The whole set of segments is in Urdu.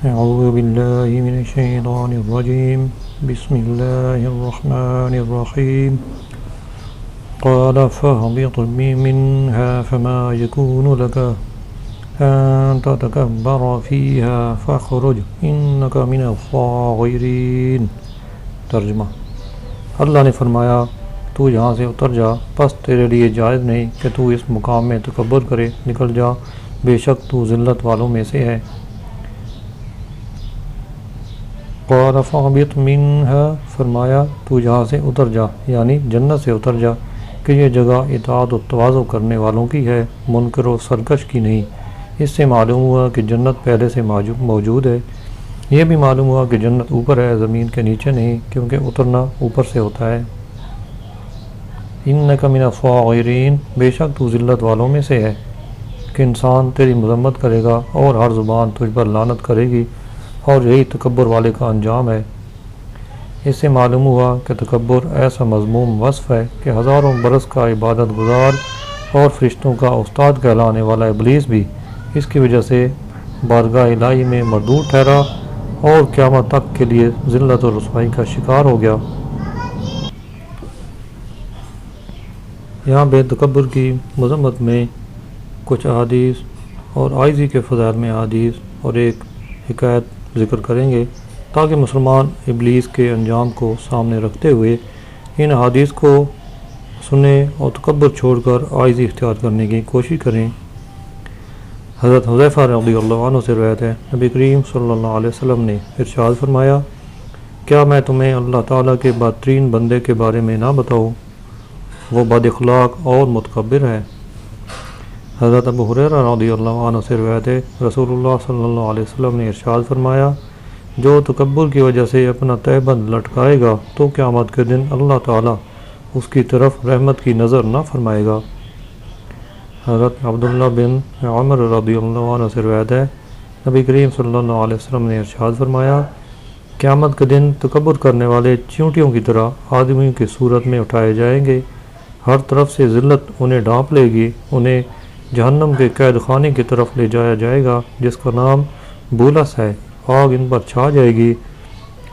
أعوذ بالله من الشيطان الرجيم بسم الله الرحمن الرحيم قال فاهبط منها فما يكون لك أن تتكبر فيها فاخرج إنك من الصاغرين۔ ترجمہ: اللہ نے فرمایا تو یہاں سے اتر جا، پس تیرے لیے جائز نہیں کہ تو اس مقام میں تکبر کرے، نکل جا، بے شک تو ذلت والوں میں سے ہے۔ قال فاهبط منها، فرمایا تو یہاں سے اتر جا، یعنی جنت سے اتر جا، کہ یہ جگہ اطاعت و تواضع کرنے والوں کی ہے، منکر و سرکش کی نہیں۔ اس سے معلوم ہوا کہ جنت پہلے سے موجود ہے۔ یہ بھی معلوم ہوا کہ جنت اوپر ہے، زمین کے نیچے نہیں، کیونکہ اترنا اوپر سے ہوتا ہے۔ انک من الصاغرین، بے شک تو ذلت والوں میں سے ہے، کہ انسان تیری مذمت کرے گا اور ہر زبان تجھ پر لعنت کرے گی، اور یہی تکبر والے کا انجام ہے۔ اس سے معلوم ہوا کہ تکبر ایسا مذموم وصف ہے کہ ہزاروں برس کا عبادت گزار اور فرشتوں کا استاد کہلانے والا ابلیس بھی اس کی وجہ سے بارگاہ الہی میں مردود ٹھہرا اور قیامت تک کے لیے ذلت و رسوائی کا شکار ہو گیا۔ یہاں بے تکبر کی مذمت میں کچھ احادیث اور عاجزی کے فضائل میں احادیث اور ایک حکایت ذکر کریں گے، تاکہ مسلمان ابلیس کے انجام کو سامنے رکھتے ہوئے ان احادیث کو سنیں اور تکبر چھوڑ کر عاجزی اختیار کرنے کی کوشش کریں۔ حضرت حذیفہ رضی اللہ عنہ سے روایت ہے، نبی کریم صلی اللہ علیہ وسلم نے ارشاد فرمایا، کیا میں تمہیں اللہ تعالیٰ کے بدترین بندے کے بارے میں نہ بتاؤں؟ وہ بد اخلاق اور متکبر ہے۔ حضرت ابو ہریرہ رضی اللہ عنہ سے روایت ہے، رسول اللہ صلی اللہ علیہ وسلم نے ارشاد فرمایا، جو تکبر کی وجہ سے اپنا تہبند لٹکائے گا تو قیامت کے دن اللہ تعالیٰ اس کی طرف رحمت کی نظر نہ فرمائے گا۔ حضرت عبداللہ بن عمر رضی اللہ عنہ سے روایت ہے، نبی کریم صلی اللہ علیہ وسلم نے ارشاد فرمایا، قیامت کے دن تکبر کرنے والے چیونٹیوں کی طرح آدمیوں کی صورت میں اٹھائے جائیں گے، ہر طرف سے ذلت انہیں ڈانپ لے گی، انہیں جہنم کے قید خانے کی طرف لے جایا جائے گا جس کا نام بولس ہے، آگ ان پر چھا جائے گی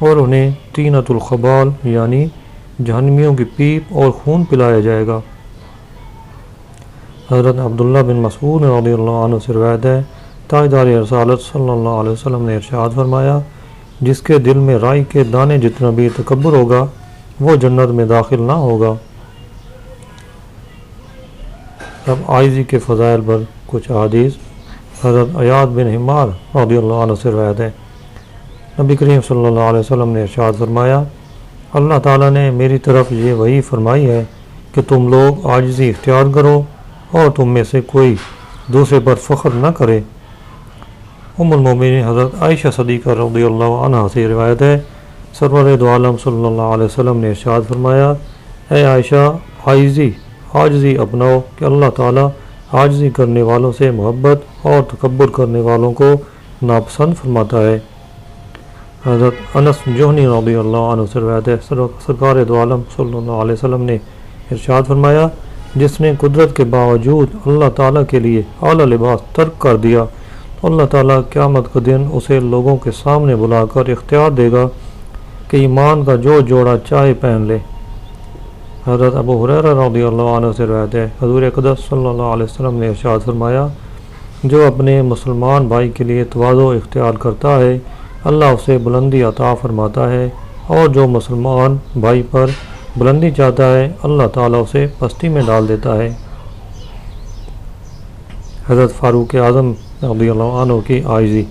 اور انہیں طینۃ الخبال یعنی جہنمیوں کی پیپ اور خون پلایا جائے گا۔ حضرت عبداللہ بن مسعود رضی اللہ عنہ سے روایت ہے، تاجدار رسالت صلی اللہ علیہ وسلم نے ارشاد فرمایا، جس کے دل میں رائی کے دانے جتنا بھی تکبر ہوگا وہ جنت میں داخل نہ ہوگا۔ اب عاجزی کے فضائل پر کچھ احادیث۔ حضرت عیاض بن حمار رضی اللہ عنہ سے روایت ہے، نبی کریم صلی اللہ علیہ وسلم نے ارشاد فرمایا، اللہ تعالیٰ نے میری طرف یہ وحی فرمائی ہے کہ تم لوگ عاجزی اختیار کرو اور تم میں سے کوئی دوسرے پر فخر نہ کرے۔ ام المومنین حضرت عائشہ صدیقہ رضی اللہ عنہ سے روایت ہے، سرور دو عالم صلی اللہ علیہ وسلم نے ارشاد فرمایا، اے عائشہ، عاجزی اپناؤ کہ اللہ تعالیٰ عاجزی کرنے والوں سے محبت اور تکبر کرنے والوں کو ناپسند فرماتا ہے۔ حضرت انس جوہنی رضی اللہ عنہ سے روایت ہے، سرکار دو عالم صلی اللہ علیہ وسلم نے ارشاد فرمایا، جس نے قدرت کے باوجود اللہ تعالیٰ کے لیے اعلیٰ لباس ترک کر دیا تو اللہ تعالیٰ قیامت کا دن اسے لوگوں کے سامنے بلا کر اختیار دے گا کہ ایمان کا جو جوڑا چاہے پہن لے۔ حضرت ابو ہریرہ رضی اللہ عنہ سے روایت ہے، حضور اقدس صلی اللہ علیہ وسلم نے ارشاد فرمایا، جو اپنے مسلمان بھائی کے لیے تواضع اختیار کرتا ہے اللہ اسے بلندی عطا فرماتا ہے، اور جو مسلمان بھائی پر بلندی چاہتا ہے اللہ تعالیٰ اسے پستی میں ڈال دیتا ہے۔ حضرت فاروق اعظم رضی اللہ عنہ کی عاجزی۔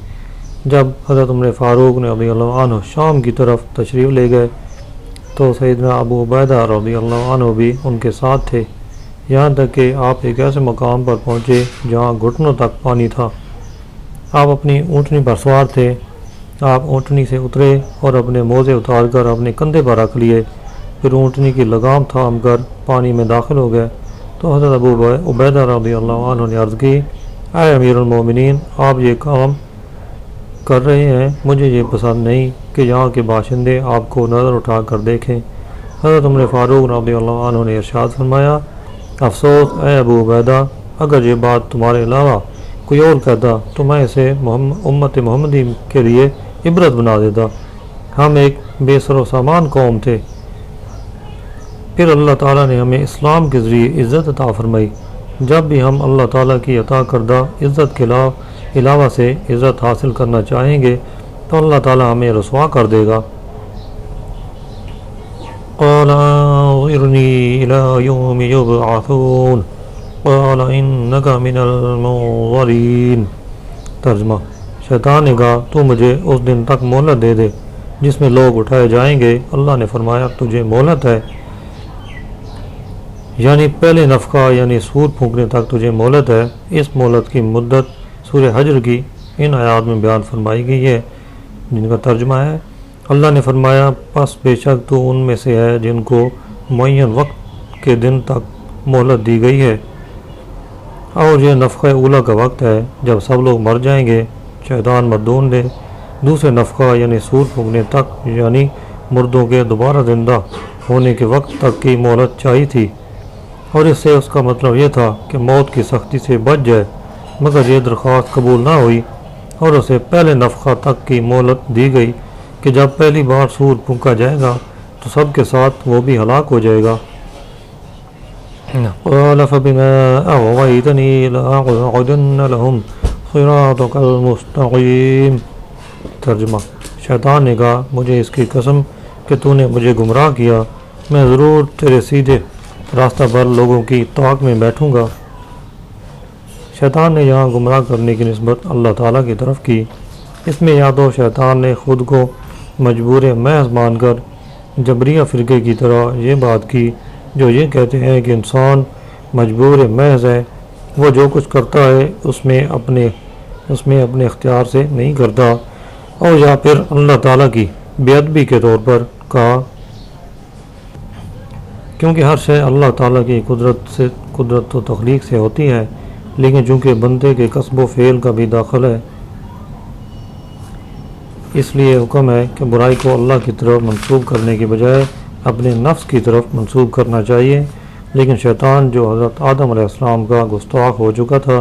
جب حضرت عمر فاروق رضی اللہ عنہ شام کی طرف تشریف لے گئے تو سیدنا ابو عبیدہ رضی اللہ عنہ بھی ان کے ساتھ تھے، یہاں تک کہ آپ ایک ایسے مقام پر پہنچے جہاں گھٹنوں تک پانی تھا۔ آپ اپنی اونٹنی پر سوار تھے، آپ اونٹنی سے اترے اور اپنے موزے اتار کر اپنے کندھے پر رکھ لیے، پھر اونٹنی کی لگام تھام کر پانی میں داخل ہو گئے تو حضرت ابو عبیدہ رضی اللہ عنہ نے عرض کی، اے امیر المومنین، آپ یہ کام کر رہے ہیں، مجھے یہ پسند نہیں کہ یہاں کے باشندے آپ کو نظر اٹھا کر دیکھیں۔ حضرت عمر فاروق رضی اللہ عنہ نے ارشاد فرمایا، افسوس اے ابو عبیدہ، اگر یہ بات تمہارے علاوہ کوئی اور کہتا تو میں اسے امت محمدی کے لیے عبرت بنا دیتا۔ ہم ایک بے سر و سامان قوم تھے، پھر اللہ تعالیٰ نے ہمیں اسلام کے ذریعے عزت عطا فرمائی۔ جب بھی ہم اللہ تعالیٰ کی عطا کردہ عزت کے علاوہ سے عزت حاصل کرنا چاہیں گے تو اللہ تعالیٰ ہمیں رسوا کر دے گا۔ قال انظرنی الی یوم یبعثون قال انک من المنظرین۔ ترجمہ، شیطان نے کہا تو مجھے اس دن تک مہلت دے دے جس میں لوگ اٹھائے جائیں گے۔ اللہ نے فرمایا تجھے مہلت ہے، یعنی پہلے نفخہ یعنی سور پھونکنے تک تجھے مہلت ہے۔ اس مہلت کی مدت سورہ حجر کی ان آیات میں بیان فرمائی گئی ہے، جن کا ترجمہ ہے اللہ نے فرمایا پس بے شک تو ان میں سے ہے جن کو معین وقت کے دن تک مہلت دی گئی ہے، اور یہ نفخہ اولا کا وقت ہے جب سب لوگ مر جائیں گے۔ شیطان مردون نے دوسرے نفخہ یعنی سور پھونکنے تک یعنی مردوں کے دوبارہ زندہ ہونے کے وقت تک کی مہلت چاہی تھی، اور اس سے اس کا مطلب یہ تھا کہ موت کی سختی سے بچ جائے، مگر یہ درخواست قبول نہ ہوئی اور اسے پہلے نفخہ تک کی مہلت دی گئی کہ جب پہلی بار سور پھونکا جائے گا تو سب کے ساتھ وہ بھی ہلاک ہو جائے گا۔ قال فبما اغويتني لأقعدن لهم صراطك المستقيم۔ ترجمہ، شیطان نے کہا مجھے اس کی قسم کہ تو نے مجھے گمراہ کیا، میں ضرور تیرے سیدھے راستہ پر لوگوں کی طاق میں بیٹھوں گا۔ شیطان نے یہاں گمراہ کرنے کی نسبت اللہ تعالیٰ کی طرف کی۔ اس میں یا تو شیطان نے خود کو مجبور محض مان کر جبریہ فرقے کی طرح یہ بات کی جو یہ کہتے ہیں کہ انسان مجبور محض ہے، وہ جو کچھ کرتا ہے اس میں اپنے اختیار سے نہیں کرتا، اور یا پھر اللہ تعالیٰ کی بے ادبی کے طور پر کہا کیونکہ ہر شے اللہ تعالیٰ کی قدرت و تخلیق سے ہوتی ہے، لیکن چونکہ بندے کے کسب و فعل کا بھی داخل ہے اس لیے حکم ہے کہ برائی کو اللہ کی طرف منسوب کرنے کی بجائے اپنے نفس کی طرف منسوب کرنا چاہیے۔ لیکن شیطان جو حضرت آدم علیہ السلام کا گستاخ ہو چکا تھا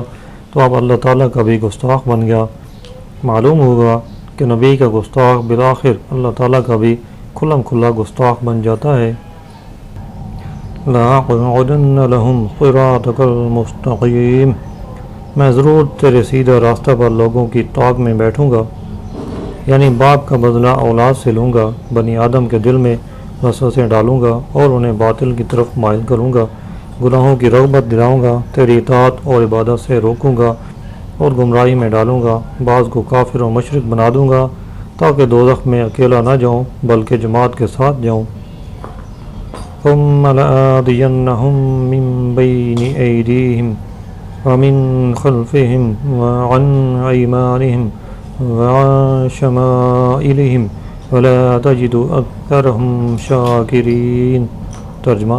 تو اب اللہ تعالیٰ کا بھی گستاخ بن گیا۔ معلوم ہوگا کہ نبی کا گستاخ بالآخر اللہ تعالیٰ کا بھی کھلم کھلا گستاخ بن جاتا ہے۔ لَأَقْعُدَنَّ لَهُمْ صِرَاطَكَ الْمُسْتَقِيمَ، میں ضرور تیرے سیدھا راستہ پر لوگوں کی طاق میں بیٹھوں گا، یعنی باپ کا بدلہ اولاد سے لوں گا، بنی آدم کے دل میں وسوسے ڈالوں گا اور انہیں باطل کی طرف مائل کروں گا، گناہوں کی رغبت دلاؤں گا، تیری اطاعت اور عبادت سے روکوں گا اور گمراہی میں ڈالوں گا، بعض کو کافر و مشرک بنا دوں گا تاکہ دوزخ میں اکیلا نہ جاؤں بلکہ جماعت کے ساتھ جاؤں۔ ثم لآتینہم من بین ایدیہم ومن خلفہم وعن ایمانہم وعن شمائلہم ولا تجد اکثرہم شاکرین۔ ترجمہ،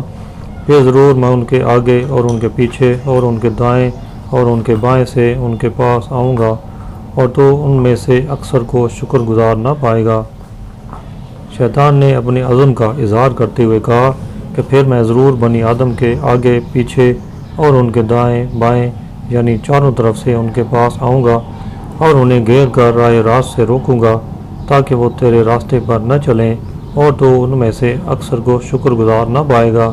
پھر ضرور میں ان کے آگے اور ان کے پیچھے اور ان کے دائیں اور ان کے بائیں سے ان کے پاس آؤں گا، اور تو ان میں سے اکثر کو شکر گزار نہ پائے گا۔ شیطان نے اپنے عزم کا اظہار کرتے ہوئے کہا کہ پھر میں ضرور بنی آدم کے آگے پیچھے اور ان کے دائیں بائیں یعنی چاروں طرف سے ان کے پاس آؤں گا اور انہیں گھیر کر راہ راست سے روکوں گا تاکہ وہ تیرے راستے پر نہ چلیں، اور تو ان میں سے اکثر کو شکر گزار نہ پائے گا۔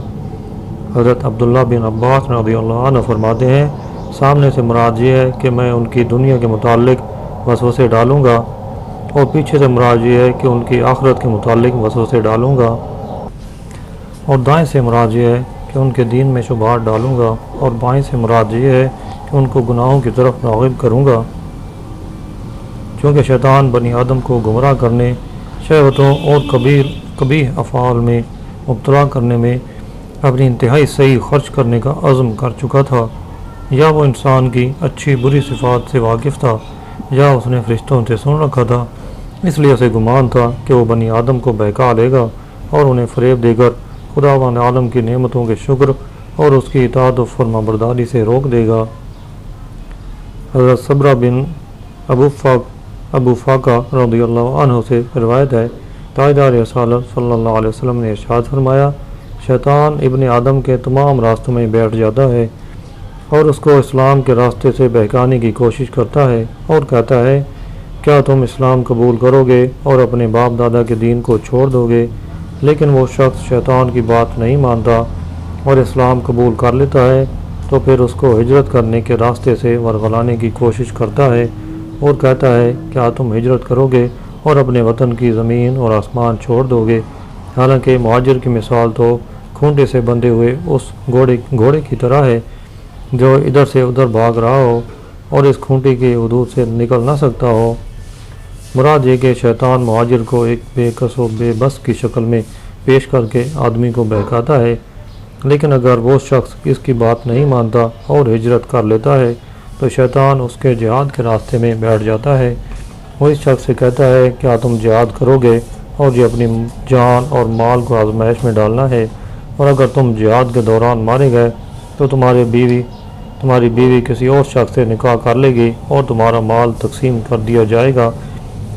حضرت عبداللہ بن عباس رضی اللہ عنہ فرماتے ہیں سامنے سے مراد یہ ہے کہ میں ان کی دنیا کے متعلق وسوسے ڈالوں گا، اور پیچھے سے مراد یہ ہے کہ ان کی آخرت کے متعلق وسوسے ڈالوں گا، اور دائیں سے مراد یہ ہے کہ ان کے دین میں شبہات ڈالوں گا، اور بائیں سے مراد یہ ہے کہ ان کو گناہوں کی طرف راغب کروں گا۔ چونکہ شیطان بنی آدم کو گمراہ کرنے، شہوتوں اور قبیح افعال میں مبتلا کرنے میں اپنی انتہائی صحیح خرچ کرنے کا عزم کر چکا تھا، یا وہ انسان کی اچھی بری صفات سے واقف تھا یا اس نے فرشتوں سے سن رکھا تھا، اس لیے اسے گمان تھا کہ وہ بنی آدم کو بہکا لے گا اور انہیں فریب دے کر خداوند عالم کی نعمتوں کے شکر اور اس کی اطاعت و فرما برداری سے روک دے گا۔ حضرت صبرہ بن ابو فاقہ رضی اللہ عنہ سے روایت ہے تاجدار رسالت صلی اللہ علیہ وسلم نے ارشاد فرمایا شیطان ابن آدم کے تمام راستوں میں بیٹھ جاتا ہے اور اس کو اسلام کے راستے سے بہکانے کی کوشش کرتا ہے اور کہتا ہے کیا تم اسلام قبول کرو گے اور اپنے باپ دادا کے دین کو چھوڑ دو گے؟ لیکن وہ شخص شیطان کی بات نہیں مانتا اور اسلام قبول کر لیتا ہے تو پھر اس کو ہجرت کرنے کے راستے سے ورغلانے کی کوشش کرتا ہے اور کہتا ہے کیا تم ہجرت کرو گے اور اپنے وطن کی زمین اور آسمان چھوڑ دو گے؟ حالانکہ مہاجر کی مثال تو کھونٹے سے بندھے ہوئے اس گھوڑے کی طرح ہے جو ادھر سے ادھر بھاگ رہا ہو اور اس کھونٹی کی حدود سے نکل نہ سکتا ہو۔ مراد یہ کہ شیطان مہاجر کو ایک بے کس و بے بس کی شکل میں پیش کر کے آدمی کو بہکاتا ہے، لیکن اگر وہ شخص اس کی بات نہیں مانتا اور ہجرت کر لیتا ہے تو شیطان اس کے جہاد کے راستے میں بیٹھ جاتا ہے۔ وہ اس شخص سے کہتا ہے کیا تم جہاد کرو گے اور یہ اپنی جان اور مال کو آزمائش میں ڈالنا ہے، اور اگر تم جہاد کے دوران مارے گئے تو تمہاری بیوی کسی اور شخص سے نکاح کر لے گی اور تمہارا مال تقسیم کر دیا جائے گا۔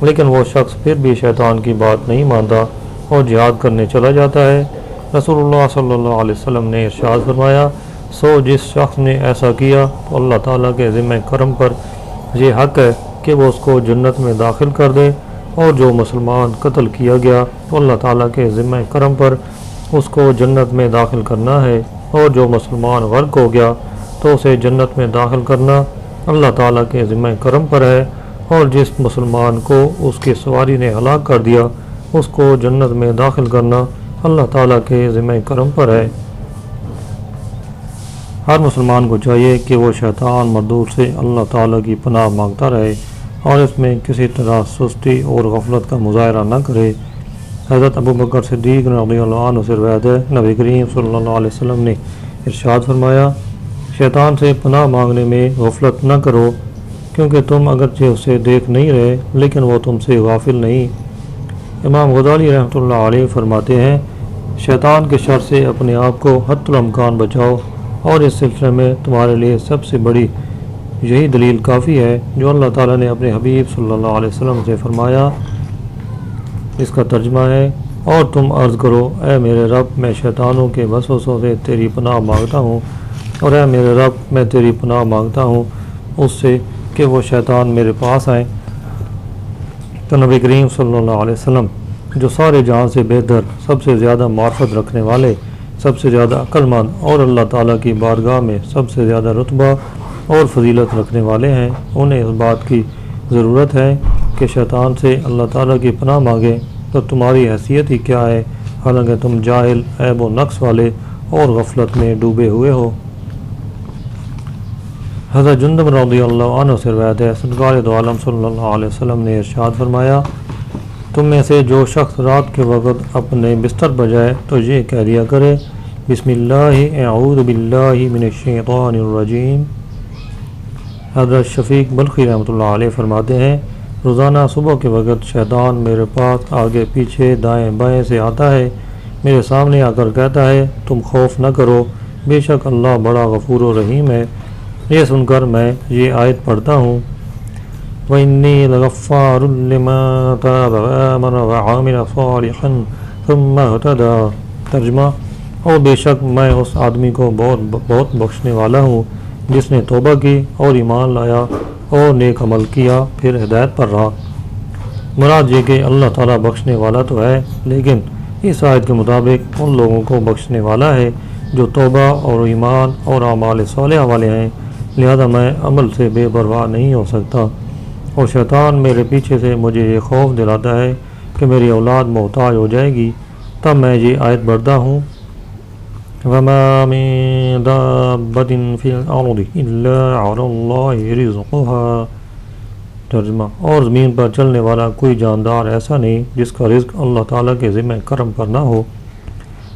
لیکن وہ شخص پھر بھی شیطان کی بات نہیں مانتا اور جہاد کرنے چلا جاتا ہے۔ رسول اللہ صلی اللہ علیہ وسلم نے ارشاد فرمایا جس شخص نے ایسا کیا تو اللہ تعالیٰ کے ذمہ کرم پر یہ حق ہے کہ وہ اس کو جنت میں داخل کر دے، اور جو مسلمان قتل کیا گیا تو اللہ تعالیٰ کے ذمہ کرم پر اس کو جنت میں داخل کرنا ہے، اور جو مسلمان غرق ہو گیا تو اسے جنت میں داخل کرنا اللہ تعالیٰ کے ذمہ کرم پر ہے، اور جس مسلمان کو اس کی سواری نے ہلاک کر دیا اس کو جنت میں داخل کرنا اللہ تعالیٰ کے ذمہ کرم پر ہے۔ ہر مسلمان کو چاہیے کہ وہ شیطان مردود سے اللہ تعالیٰ کی پناہ مانگتا رہے اور اس میں کسی طرح سستی اور غفلت کا مظاہرہ نہ کرے۔ حضرت ابو بکر صدیق رضی اللہ عنہ سے روایت ہے، نبی کریم صلی اللہ علیہ وسلم نے ارشاد فرمایا شیطان سے پناہ مانگنے میں غفلت نہ کرو، کیونکہ تم اگرچہ اسے دیکھ نہیں رہے لیکن وہ تم سے غافل نہیں۔ امام غزالی رحمۃ اللہ علیہ فرماتے ہیں شیطان کے شر سے اپنے آپ کو حتی الامکان بچاؤ، اور اس سلسلے میں تمہارے لیے سب سے بڑی یہی دلیل کافی ہے جو اللہ تعالیٰ نے اپنے حبیب صلی اللہ علیہ وسلم سے فرمایا۔ اس کا ترجمہ ہے اور تم عرض کرو اے میرے رب میں شیطانوں کے وسوسوں سے تیری پناہ مانگتا ہوں، اور اے میرے رب میں تیری پناہ مانگتا ہوں اس سے کہ وہ شیطان میرے پاس آئیں۔ تو نبی کریم صلی اللہ علیہ وسلم جو سارے جہاں سے بہتر، سب سے زیادہ معرفت رکھنے والے، سب سے زیادہ عقل مند اور اللہ تعالیٰ کی بارگاہ میں سب سے زیادہ رتبہ اور فضیلت رکھنے والے ہیں، انہیں اس بات کی ضرورت ہے کہ شیطان سے اللہ تعالیٰ کی پناہ مانگیں، تو تمہاری حیثیت ہی کیا ہے حالانکہ تم جاہل، عیب و نقص والے اور غفلت میں ڈوبے ہوئے ہو۔ حضرت جندب رضی اللہ عنہ سے روایت ہے سرکار دو عالم صلی اللہ علیہ وسلم نے ارشاد فرمایا تم میں سے جو شخص رات کے وقت اپنے بستر پر جائے تو یہ کہہ دیا کرے بسم اللہ اعوذ باللہ من الشیطان الرجیم۔ حضرت شفیق بلخی رحمۃ اللہ علیہ فرماتے ہیں روزانہ صبح کے وقت شیطان میرے پاس آگے پیچھے دائیں بائیں سے آتا ہے، میرے سامنے آ کر کہتا ہے تم خوف نہ کرو، بے شک اللہ بڑا غفور و رحیم ہے۔ یہ سن کر میں یہ آیت پڑھتا ہوں وَإِنِّي لَغَفَّارٌ لِمَن تَابَ وَآمَنَ وَعَمِلَ صَالِحًا ثُمَّ اهْتَدَىٰ۔ ترجمہ اور بے شک میں اس آدمی کو بہت بخشنے والا ہوں جس نے توبہ کی اور ایمان لایا اور نیک عمل کیا پھر ہدایت پر رہا۔ مراد یہ کہ اللہ تعالیٰ بخشنے والا تو ہے، لیکن اس آیت کے مطابق ان لوگوں کو بخشنے والا ہے جو توبہ اور ایمان اور اعمال صالحہ والے ہیں، لہذا میں عمل سے بے پرواہ نہیں ہو سکتا۔ اور شیطان میرے پیچھے سے مجھے یہ خوف دلاتا ہے کہ میری اولاد محتاج ہو جائے گی، تب میں یہ آیت پڑھتا ہوں وَمَا مِن دَابَّةٍ فِي الْأَرْضِ إِلَّا عَلَى اللَّهِ رِزْقُهَا۔ ترجمہ اور زمین پر چلنے والا کوئی جاندار ایسا نہیں جس کا رزق اللہ تعالیٰ کے ذمہ کرم پر نہ ہو۔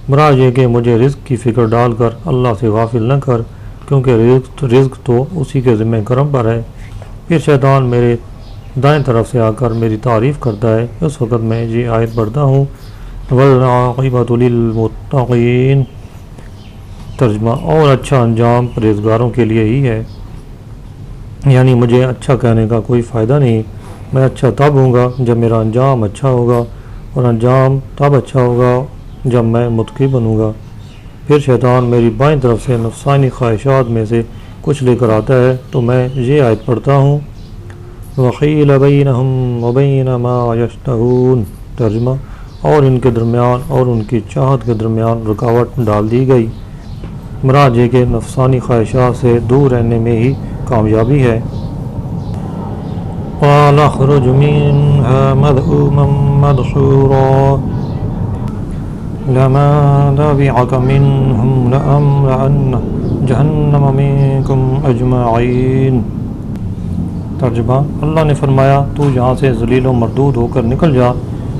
مراد یہ کہ مجھے رزق کی فکر ڈال کر اللہ سے غافل نہ کر، کیونکہ رزق تو اسی کے ذمہ کرم پر ہے۔ پھر شیطان میرے دائیں طرف سے آ کر میری تعریف کرتا ہے، اس وقت میں یہ آیت پڑھتا ہوں وَالْعَاقِبَةُ لِلْمُتَّقِينَ۔ ترجمہ اور اچھا انجام پرہیزگاروں کے لیے ہی ہے، یعنی مجھے اچھا کہنے کا کوئی فائدہ نہیں، میں اچھا تب ہوں گا جب میرا انجام اچھا ہوگا، اور انجام تب اچھا ہوگا جب میں متقی بنوں گا۔ پھر شیطان میری بائیں طرف سے نفسانی خواہشات میں سے کچھ لے کر آتا ہے تو میں یہ آیت پڑھتا ہوں وَقِيلَ بَيْنَهُمْ وَبَيْنَ مَا يَشْتَهُونَ ترجمہ اور ان کے درمیان اور ان کی چاہت کے درمیان رکاوٹ ڈال دی گئی، مراد یہ کہ نفسانی خواہشات سے دور رہنے میں ہی کامیابی ہے۔ قَالَ اخْرُجْ مِنْهَا مَذْءُومًا مَدْحُورًا لَمَا تَبِعَكَ مِنْهُمْ لَأَمْلَأَنَّ جَهَنَّمَ مِنْكُمْ أَجْمَعِينَ ترجمہ اللہ نے فرمایا تو یہاں سے ذلیل و مردود ہو کر نکل جا،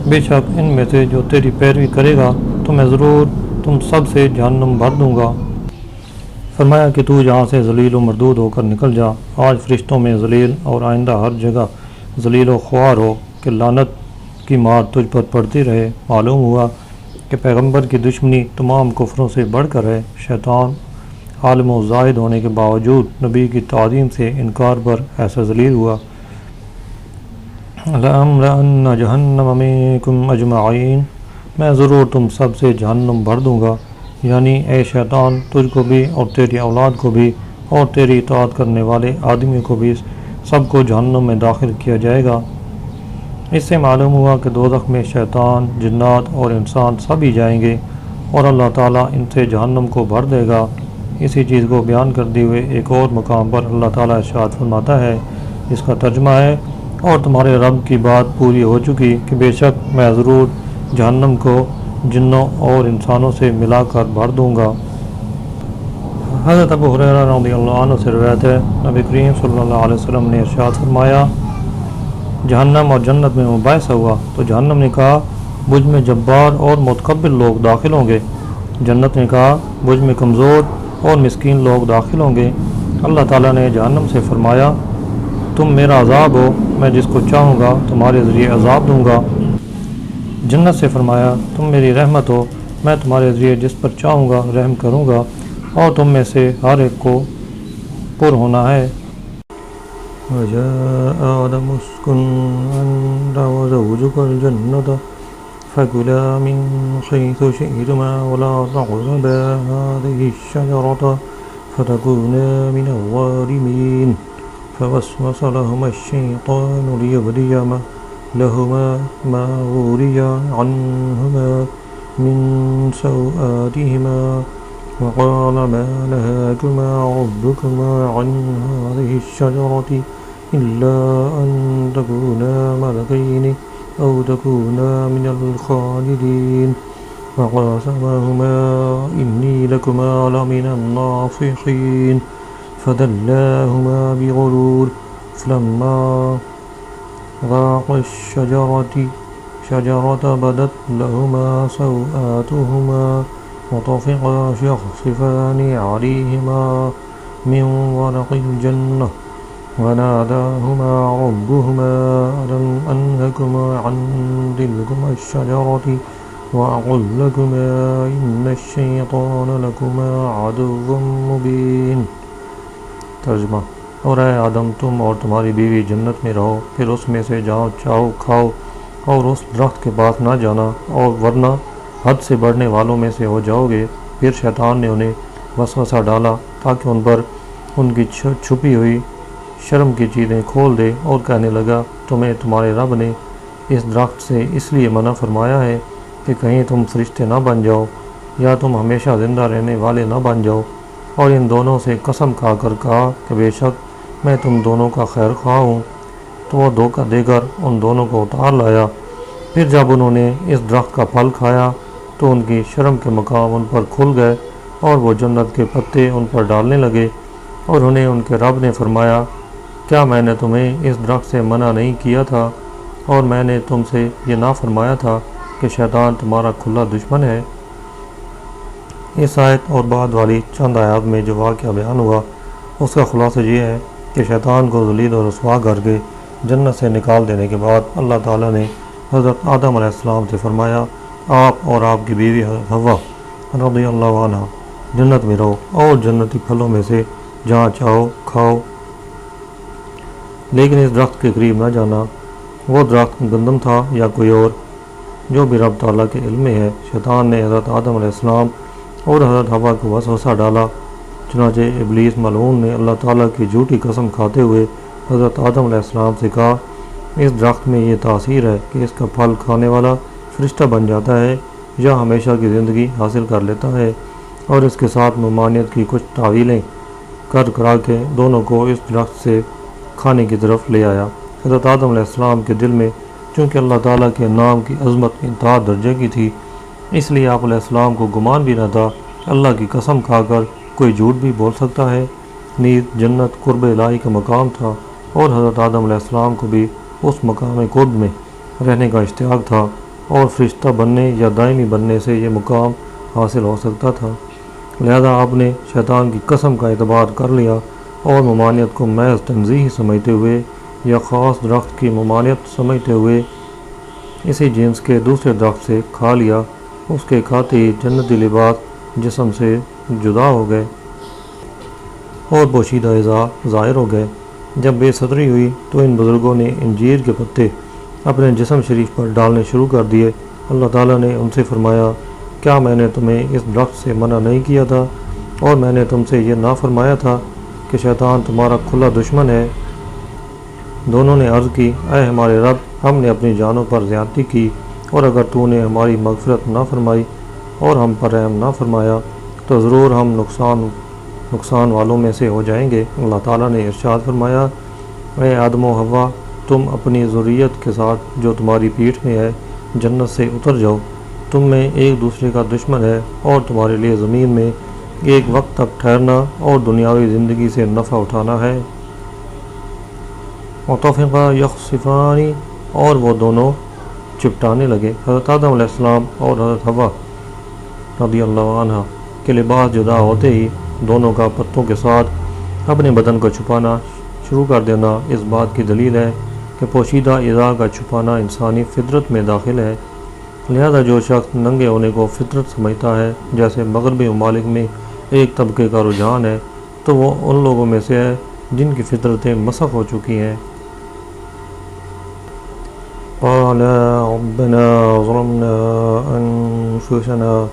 بے شک ان میں سے جو تیری پیروی کرے گا تو میں ضرور تم سب سے جہنم بھر دوں گا۔ فرمایا کہ تو یہاں سے ذلیل و مردود ہو کر نکل جا۔ آج فرشتوں میں ذلیل اور آئندہ ہر جگہ ذلیل و خوار ہو کہ لعنت کی مار تجھ پر پڑتی رہے۔ معلوم ہوا کہ پیغمبر کی دشمنی تمام کفروں سے بڑھ کر ہے۔ شیطان عالم و زاہد ہونے کے باوجود نبی کی تعظیم سے انکار پر ایسا ذلیل ہوا۔ لَأَمْلَأَنَّ جَهَنَّمَ مِنْكُمْ أَجْمَعِينَ میں ضرور تم سب سے جہنم بھر دوں گا، یعنی اے شیطان تجھ کو بھی اور تیری اولاد کو بھی اور تیری اطاعت کرنے والے آدمیوں کو بھی سب کو جہنم میں داخل کیا جائے گا۔ اس سے معلوم ہوا کہ دوزخ میں شیطان، جنات اور انسان سب ہی جائیں گے اور اللہ تعالیٰ ان سے جہنم کو بھر دے گا۔ اسی چیز کو بیان کرتے ہوئے ایک اور مقام پر اللہ تعالیٰ ارشاد فرماتا ہے، اس کا ترجمہ ہے اور تمہارے رب کی بات پوری ہو چکی کہ بے شک میں ضرور جہنم کو جنوں اور انسانوں سے ملا کر بھر دوں گا۔ حضرت ابو ہریرہ رضی اللہ عنہ سے روایت ہے، نبی کریم صلی اللہ علیہ وسلم نے ارشاد فرمایا جہنم اور جنت میں مباحثہ ہوا تو جہنم نے کہا مجھ میں جبار اور متکبر لوگ داخل ہوں گے، جنت نے کہا مجھ میں کمزور اور مسکین لوگ داخل ہوں گے۔ اللہ تعالیٰ نے جہنم سے فرمایا تم میرا عذاب ہو، میں جس کو چاہوں گا تمہارے ذریعے عذاب دوں گا۔ جنت سے فرمایا تم میری رحمت ہو، میں تمہارے ذریعے جس پر چاہوں گا رحم کروں گا اور تم میں سے ہر ایک کو پر ہونا ہے۔ وَجَاءَ آدَمُ اسْكُنْ أَنْتَ وَزَوْجُكَ الْجَنَّةَ فَكُلَا مِنْ حَيْثُ شِئْتُمَا وَلَا تَقْرَبَا هَٰذِهِ الشَّجَرَةَ فَتَكُونَا مِنَ الظَّالِمِينَ فَوَسْوَسَ لَهُمَا الشَّيْطَانُ لِيُبْدِيَ لَهُمَا مَا وُرِيَ عَنْهُمَا مِنْ سَوْآتِهِمَا وَقَالَ مَا نَهَاكُمَا رَبُّكُمَا عَنْ هَٰذِهِ الشَّجَرَةِ إِلَّا أَن تَكُونَا مَلَكَيْنِ أَوْ تَكُونَا مِنَ الْخَالِدِينَ وَقَاسَمَهُمَا إِنِّي لَكُمَا لَمِنَ النَّاصِحِينَ فَدَلَّاهُمَا بِغُرُورٍ فَلَمَّا ذَاقَا الشَّجَرَةَ بَدَتْ لَهُمَا سَوْآتُهُمَا وَطَفِقَا يَخْصِفَانِ عَلَيْهِمَا مِنْ وَرَقِ الْجَنَّةِ وَنَادَاهُمَا رَبُّهُمَا أَلَمْ أَنْهَكُمَا عَنْ تِلْكُمَا الشَّجَرَةِ وَأَقُلْ لَكُمَا إِنَّ الشَّيْطَانَ لَكُمَا عَدُوٌّ مُّبِينٌ ترجمہ اور اے آدم تم اور تمہاری بیوی جنت میں رہو، پھر اس میں سے جہاں چاہو کھاؤ اور اس درخت کے پاس نہ جانا اور ورنہ حد سے بڑھنے والوں میں سے ہو جاؤ گے۔ پھر شیطان نے انہیں وسوسہ ڈالا تاکہ ان پر ان کی چھپی ہوئی شرم کی چیزیں کھول دے اور کہنے لگا تمہیں تمہارے رب نے اس درخت سے اس لیے منع فرمایا ہے کہ کہیں تم فرشتے نہ بن جاؤ یا تم ہمیشہ زندہ رہنے والے نہ بن جاؤ۔ اور ان دونوں سے قسم کھا کر کہا کہ بے شک میں تم دونوں کا خیر خواہ ہوں، تو وہ دھوکہ دے کر ان دونوں کو اتار لایا۔ پھر جب انہوں نے اس درخت کا پھل کھایا تو ان کی شرم کے مقام ان پر کھل گئے اور وہ جنت کے پتے ان پر ڈالنے لگے، اور انہیں ان کے رب نے فرمایا کیا میں نے تمہیں اس درخت سے منع نہیں کیا تھا اور میں نے تم سے یہ نہ فرمایا تھا کہ شیطان تمہارا کھلا دشمن ہے۔ اس آیت اور بعد والی چند آیات میں جو واقعہ بیان ہوا اس کا خلاصہ یہ ہے کہ شیطان کو ذلیل و رسوا کر کے جنت سے نکال دینے کے بعد اللہ تعالیٰ نے حضرت آدم علیہ السلام سے فرمایا آپ اور آپ کی بیوی حوا رضی اللہ عنہ جنت میں رہو اور جنتی پھلوں میں سے جہاں چاہو کھاؤ، لیکن اس درخت کے قریب نہ جانا۔ وہ درخت گندم تھا یا کوئی اور جو بھی رب تعالیٰ کے علم میں ہے۔ شیطان نے حضرت آدم علیہ السلام اور حضرت حوا کو وسوسہ ڈالا، چنانچہ ابلیس ملعون نے اللہ تعالیٰ کی جھوٹی قسم کھاتے ہوئے حضرت آدم علیہ السلام سے کہا، اس درخت میں یہ تاثیر ہے کہ اس کا پھل کھانے والا فرشتہ بن جاتا ہے یا ہمیشہ کی زندگی حاصل کر لیتا ہے، اور اس کے ساتھ ممانعت کی کچھ تعویلیں کرا کے دونوں کو اس درخت سے کھانے کی طرف لے آیا۔ حضرت آدم علیہ السلام کے دل میں چونکہ اللہ تعالیٰ کے نام کی عظمت انتہا درجے کی تھی، اس لیے آپ علیہ السلام کو گمان بھی نہ تھا اللہ کی قسم کھا کر کوئی جھوٹ بھی بول سکتا ہے۔ نیز جنت قرب الہی کا مقام تھا، اور حضرت آدم علیہ السلام کو بھی اس مقام قرب میں رہنے کا اشتیاق تھا، اور فرشتہ بننے یا دائمی بننے سے یہ مقام حاصل ہو سکتا تھا۔ لہذا آپ نے شیطان کی قسم کا اعتبار کر لیا اور ممانعت کو محض تنزیہی سمجھتے ہوئے یا خاص درخت کی ممانعت سمجھتے ہوئے اسی جنس کے دوسرے درخت سے کھا لیا۔ اس کے کھاتے ہی جنتی لباس جسم سے جدا ہو گئے اور پوشیدہ اعضاء ظاہر ہو گئے۔ جب بے صدری ہوئی تو ان بزرگوں نے انجیر کے پتے اپنے جسم شریف پر ڈالنے شروع کر دیے۔ اللہ تعالیٰ نے ان سے فرمایا، کیا میں نے تمہیں اس درخت سے منع نہیں کیا تھا، اور میں نے تم سے یہ نہ فرمایا تھا کہ شیطان تمہارا کھلا دشمن ہے؟ دونوں نے عرض کی، اے ہمارے رب، ہم نے اپنی جانوں پر زیادتی کی، اور اگر تو نے ہماری مغفرت نہ فرمائی اور ہم پر رحم نہ فرمایا تو ضرور ہم نقصان والوں میں سے ہو جائیں گے۔ اللہ تعالیٰ نے ارشاد فرمایا، اے آدم و حوا، تم اپنی ذریت کے ساتھ جو تمہاری پیٹھ میں ہے جنت سے اتر جاؤ، تم میں ایک دوسرے کا دشمن ہے، اور تمہارے لیے زمین میں ایک وقت تک ٹھہرنا اور دنیاوی زندگی سے نفع اٹھانا ہے۔ وطفقا یخصفان، اور وہ دونوں چپٹانے لگے۔ حضرت آدم علیہ السلام اور حضرت حوا رضی اللہ عنہ کے لباس جدا ہوتے ہی دونوں کا پتوں کے ساتھ اپنے بدن کو چھپانا شروع کر دینا اس بات کی دلیل ہے کہ پوشیدہ اعضاء کا چھپانا انسانی فطرت میں داخل ہے۔ لہذا جو شخص ننگے ہونے کو فطرت سمجھتا ہے، جیسے مغربی ممالک میں ایک طبقے کا رجحان ہے، تو وہ ان لوگوں میں سے ہے جن کی فطرتیں مسخ ہو چکی ہیں۔ قال ربنا ظلمنا أنفسنا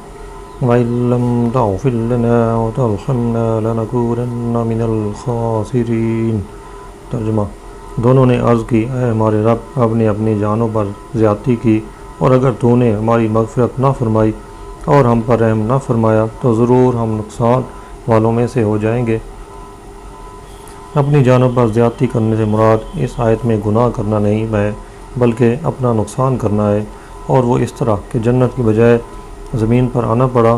وإن لم تغفر لنا وترحمنا لنكونن من الخاسرين۔ ترجمہ، دونوں نے عرض کی، اے ہمارے رب، ہم نے اپنی جانوں پر زیادتی کی، اور اگر تو نے ہماری مغفرت نہ فرمائی اور ہم پر رحم نہ فرمایا تو ضرور ہم نقصان والوں میں سے ہو جائیں گے۔ اپنی جانوں پر زیادتی کرنے سے مراد اس آیت میں گناہ کرنا نہیں ہے، بلکہ اپنا نقصان کرنا ہے، اور وہ اس طرح کہ جنت کی بجائے زمین پر آنا پڑا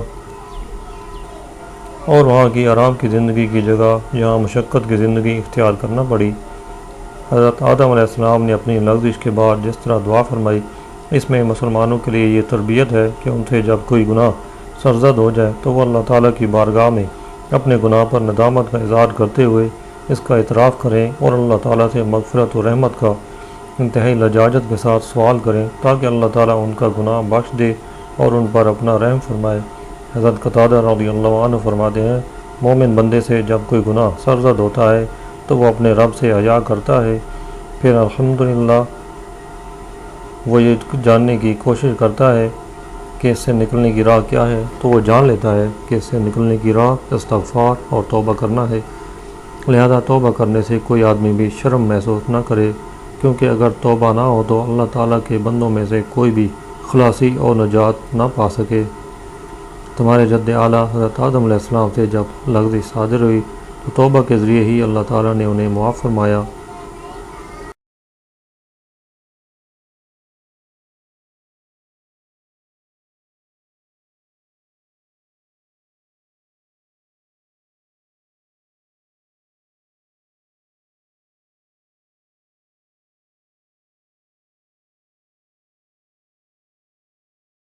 اور وہاں کی آرام کی زندگی کی جگہ یہاں مشقت کی زندگی اختیار کرنا پڑی۔ حضرت آدم علیہ السلام نے اپنی لغزش کے بعد جس طرح دعا فرمائی، اس میں مسلمانوں کے لیے یہ تربیت ہے کہ ان سے جب کوئی گناہ سرزد ہو جائے تو وہ اللہ تعالیٰ کی بارگاہ میں اپنے گناہ پر ندامت کا اظہار کرتے ہوئے اس کا اعتراف کریں اور اللہ تعالیٰ سے مغفرت و رحمت کا انتہائی لجاجت کے ساتھ سوال کریں تاکہ اللہ تعالیٰ ان کا گناہ بخش دے اور ان پر اپنا رحم فرمائے۔ حضرت قتادہ رضی اللہ عنہ فرماتے ہیں، مومن بندے سے جب کوئی گناہ سرزد ہوتا ہے تو وہ اپنے رب سے حیا کرتا ہے، پھر الحمدللہ وہ یہ جاننے کی کوشش کرتا ہے کہ اس سے نکلنے کی راہ کیا ہے، تو وہ جان لیتا ہے کہ اس سے نکلنے کی راہ استغفار اور توبہ کرنا ہے۔ لہذا توبہ کرنے سے کوئی آدمی بھی شرم محسوس نہ کرے، کیونکہ اگر توبہ نہ ہو تو اللہ تعالیٰ کے بندوں میں سے کوئی بھی خلاصی اور نجات نہ پا سکے۔ تمہارے جد اعلیٰ حضرت آدم علیہ السلام سے جب لغزش صادر ہوئی تو توبہ کے ذریعے ہی اللہ تعالیٰ نے انہیں معاف فرمایا۔